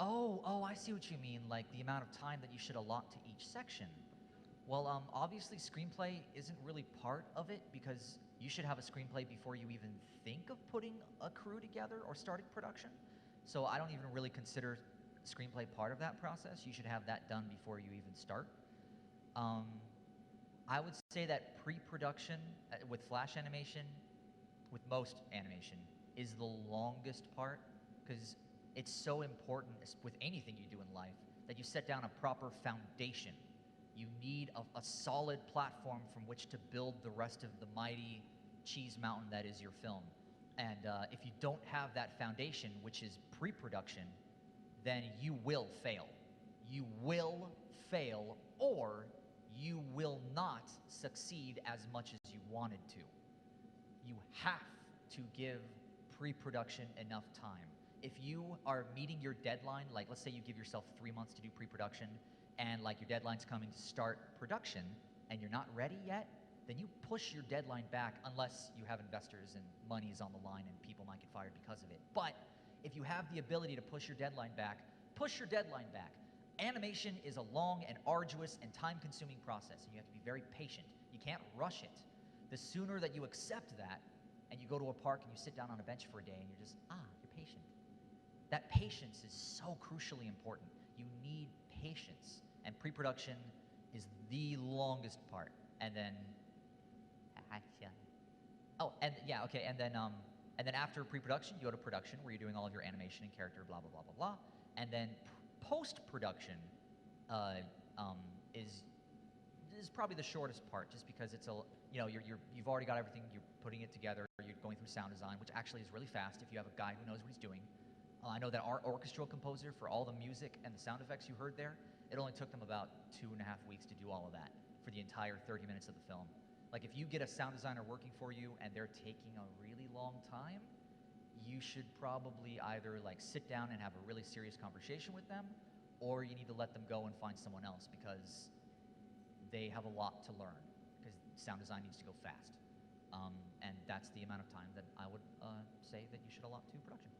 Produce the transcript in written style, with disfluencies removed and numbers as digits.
Oh, I see what you mean, like the amount of time that you should allot to each section. Well, obviously screenplay isn't really part of it because you should have a screenplay before you even think of putting a crew together or starting production. So I don't even really consider screenplay part of that process. You should have that done before you even start. I would say that pre-production with Flash animation, with most animation, is the longest part because it's so important with anything you do in life that you set down a proper foundation. You need a solid platform from which to build the rest of the mighty cheese mountain that is your film. And if you don't have that foundation, which is pre-production, then you will fail. You will fail, or you will not succeed as much as you wanted to. You have to give pre-production enough time. If you are meeting your deadline, like let's say you give yourself 3 months to do pre-production, and like your deadline's coming to start production, and you're not ready yet, then you push your deadline back unless you have investors and money's on the line and people might get fired because of it. But if you have the ability to push your deadline back, push your deadline back. Animation is a long and arduous and time-consuming process, and you have to be very patient. You can't rush it. The sooner that you accept that, and you go to a park and you sit down on a bench for a day and you're just, you're patient. That patience is so crucially important. You need patience, and pre-production is the longest part. And then, and then after pre-production, you go to production where you're doing all of your animation and character, blah blah blah blah blah. And then post-production is probably the shortest part, just because it's you've already got everything, you're putting it together, you're going through sound design, which actually is really fast if you have a guy who knows what he's doing. I know that our orchestral composer, for all the music and the sound effects you heard there, it only took them about 2.5 weeks to do all of that for the entire 30 minutes of the film. Like if you get a sound designer working for you and they're taking a really long time, you should probably either like sit down and have a really serious conversation with them, or you need to let them go and find someone else because they have a lot to learn, because sound design needs to go fast. And that's the amount of time that I would say that you should allot to production.